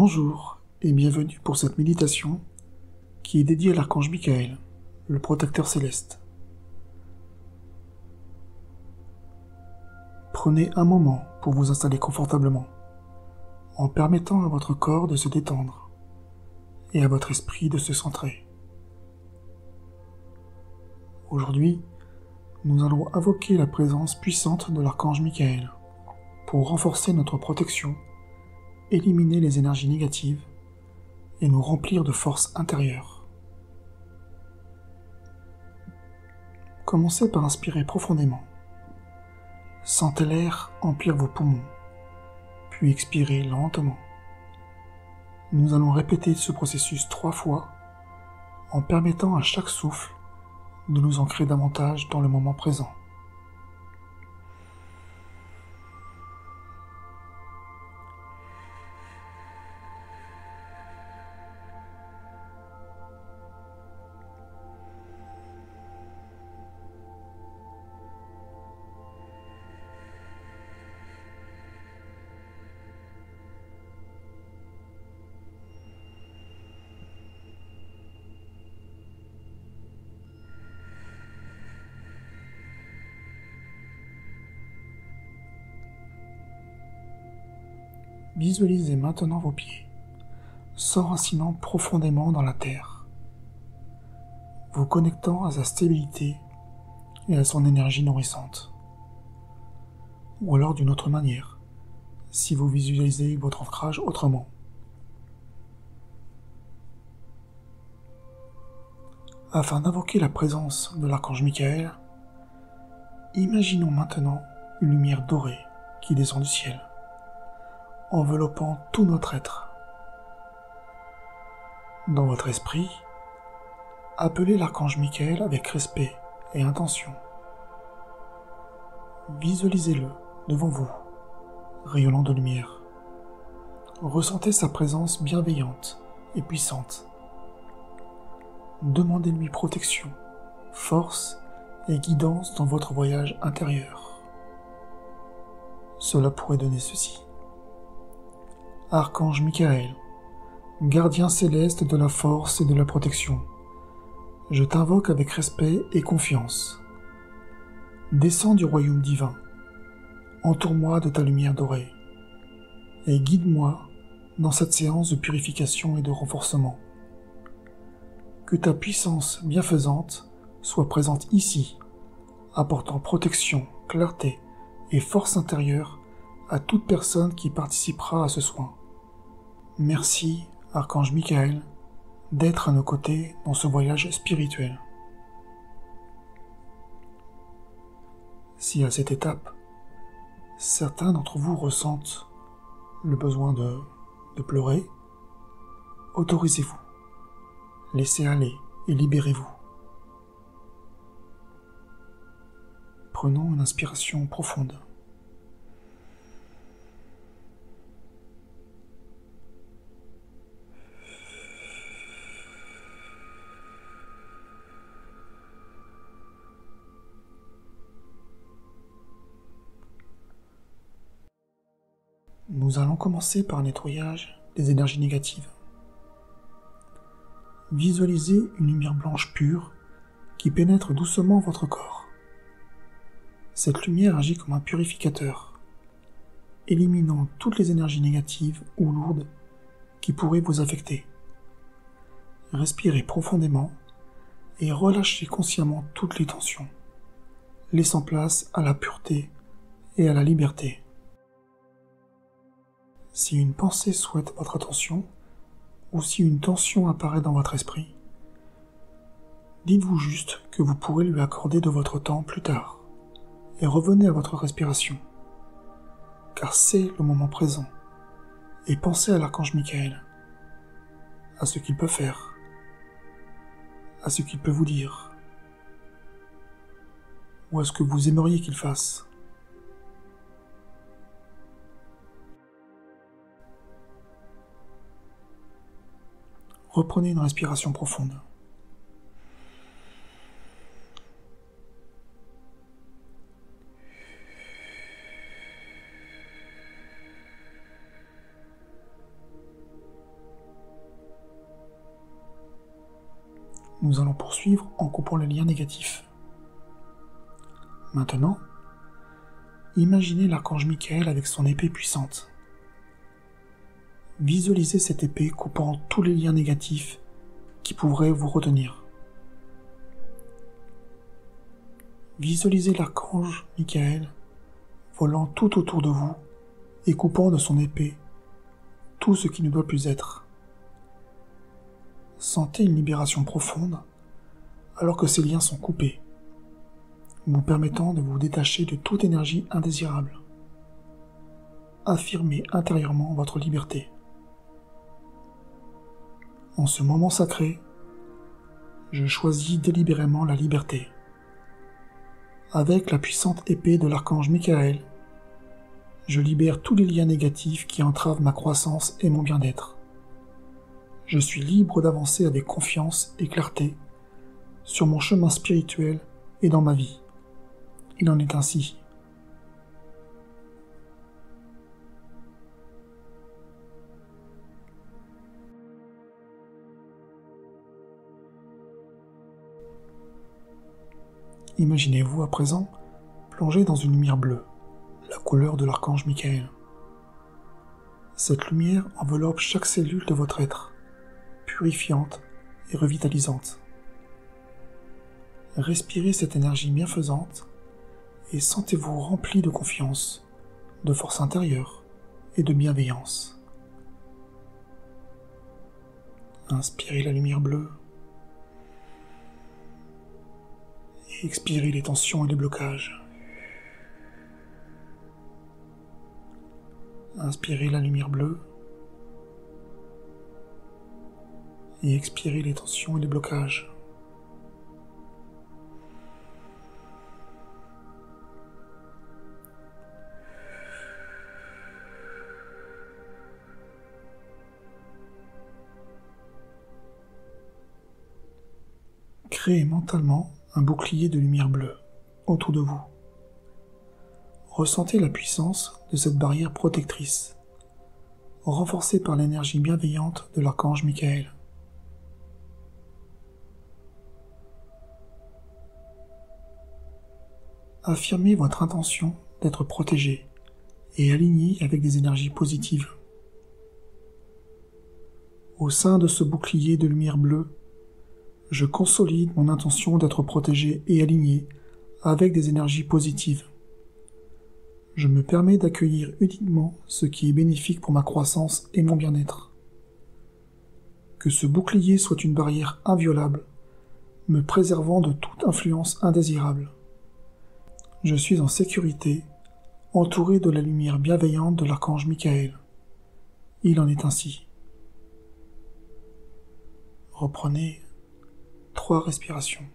Bonjour et bienvenue pour cette méditation qui est dédiée à l'archange Michael, le protecteur céleste. Prenez un moment pour vous installer confortablement, en permettant à votre corps de se détendre et à votre esprit de se centrer. Aujourd'hui, nous allons invoquer la présence puissante de l'archange Michael pour renforcer notre protection, éliminer les énergies négatives et nous remplir de force intérieure. Commencez par inspirer profondément. Sentez l'air emplir vos poumons, puis expirez lentement. Nous allons répéter ce processus 3 fois en permettant à chaque souffle de nous ancrer davantage dans le moment présent. Visualisez maintenant vos pieds, s'enracinant profondément dans la terre, vous connectant à sa stabilité et à son énergie nourrissante. Ou alors d'une autre manière, si vous visualisez votre ancrage autrement. Afin d'invoquer la présence de l'archange Michael, imaginons maintenant une lumière dorée qui descend du ciel, enveloppant tout notre être. Dans votre esprit, appelez l'archange Michael avec respect et intention. Visualisez-le devant vous, rayonnant de lumière. Ressentez sa présence bienveillante et puissante. Demandez-lui protection, force et guidance dans votre voyage intérieur. Cela pourrait donner ceci. Archange Michael, gardien céleste de la force et de la protection, je t'invoque avec respect et confiance. Descends du royaume divin, entoure-moi de ta lumière dorée, et guide-moi dans cette séance de purification et de renforcement. Que ta puissance bienfaisante soit présente ici, apportant protection, clarté et force intérieure à toute personne qui participera à ce soin. Merci, Archange Michael, d'être à nos côtés dans ce voyage spirituel. Si à cette étape, certains d'entre vous ressentent le besoin de pleurer, autorisez-vous, laissez aller et libérez-vous. Prenons une inspiration profonde. Nous allons commencer par un nettoyage des énergies négatives. Visualisez une lumière blanche pure qui pénètre doucement votre corps. Cette lumière agit comme un purificateur, éliminant toutes les énergies négatives ou lourdes qui pourraient vous affecter. Respirez profondément et relâchez consciemment toutes les tensions, laissant place à la pureté et à la liberté. Si une pensée souhaite votre attention, ou si une tension apparaît dans votre esprit, dites-vous juste que vous pourrez lui accorder de votre temps plus tard, et revenez à votre respiration, car c'est le moment présent, et pensez à l'archange Michael, à ce qu'il peut faire, à ce qu'il peut vous dire, ou à ce que vous aimeriez qu'il fasse. Reprenez une respiration profonde. Nous allons poursuivre en coupant les liens négatifs. Maintenant, imaginez l'archange Michael avec son épée puissante. Visualisez cette épée coupant tous les liens négatifs qui pourraient vous retenir. Visualisez l'archange Michael volant tout autour de vous et coupant de son épée tout ce qui ne doit plus être. Sentez une libération profonde alors que ces liens sont coupés, vous permettant de vous détacher de toute énergie indésirable. Affirmez intérieurement votre liberté. En ce moment sacré, je choisis délibérément la liberté. Avec la puissante épée de l'archange Michael, je libère tous les liens négatifs qui entravent ma croissance et mon bien-être. Je suis libre d'avancer avec confiance et clarté sur mon chemin spirituel et dans ma vie. Il en est ainsi. Imaginez-vous à présent plongé dans une lumière bleue, la couleur de l'archange Michael. Cette lumière enveloppe chaque cellule de votre être, purifiante et revitalisante. Respirez cette énergie bienfaisante et sentez-vous rempli de confiance, de force intérieure et de bienveillance. Inspirez la lumière bleue et expirez les tensions et les blocages. Inspirez la lumière bleue et expirez les tensions et les blocages. Créez mentalement un bouclier de lumière bleue autour de vous. Ressentez la puissance de cette barrière protectrice, renforcée par l'énergie bienveillante de l'archange Michael. Affirmez votre intention d'être protégé et aligné avec des énergies positives. Au sein de ce bouclier de lumière bleue, je consolide mon intention d'être protégé et aligné avec des énergies positives. Je me permets d'accueillir uniquement ce qui est bénéfique pour ma croissance et mon bien-être. Que ce bouclier soit une barrière inviolable, me préservant de toute influence indésirable. Je suis en sécurité, entouré de la lumière bienveillante de l'archange Michael. Il en est ainsi. Reprenez 3 respirations.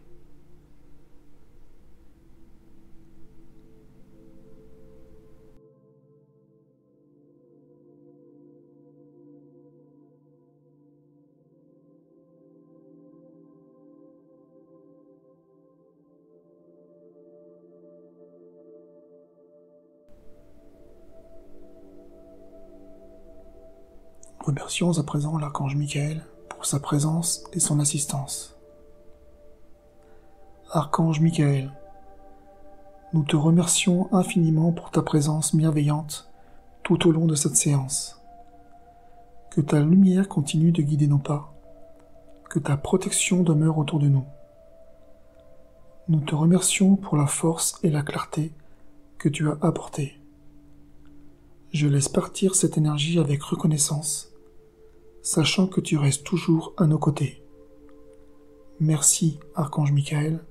Remercions à présent l'archange Michael pour sa présence et son assistance. Archange Michael, nous te remercions infiniment pour ta présence bienveillante tout au long de cette séance. Que ta lumière continue de guider nos pas, que ta protection demeure autour de nous. Nous te remercions pour la force et la clarté que tu as apportées. Je laisse partir cette énergie avec reconnaissance, sachant que tu restes toujours à nos côtés. Merci, Archange Michael,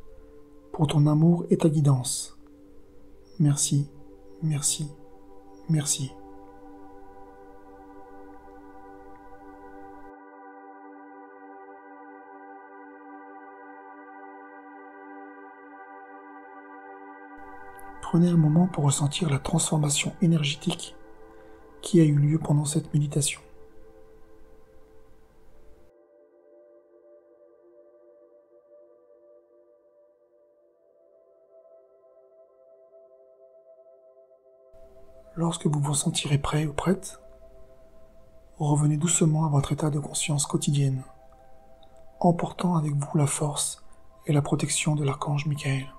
pour ton amour et ta guidance. Merci, merci, merci. Prenez un moment pour ressentir la transformation énergétique qui a eu lieu pendant cette méditation. Lorsque vous vous sentirez prêt ou prête, revenez doucement à votre état de conscience quotidienne, emportant avec vous la force et la protection de l'archange Michael.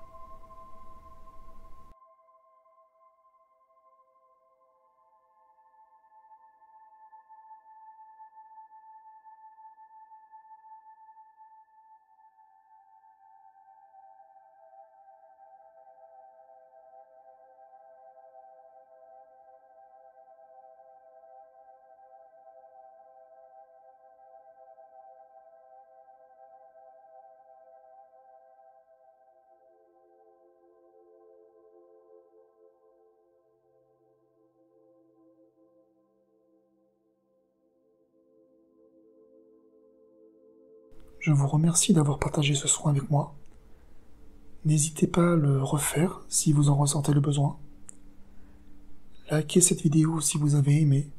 Je vous remercie d'avoir partagé ce soin avec moi. N'hésitez pas à le refaire si vous en ressentez le besoin. Likez cette vidéo si vous avez aimé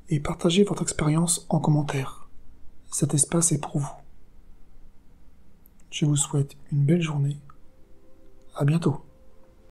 et partagez votre expérience en commentaire. Cet espace est pour vous. Je vous souhaite une belle journée. À bientôt.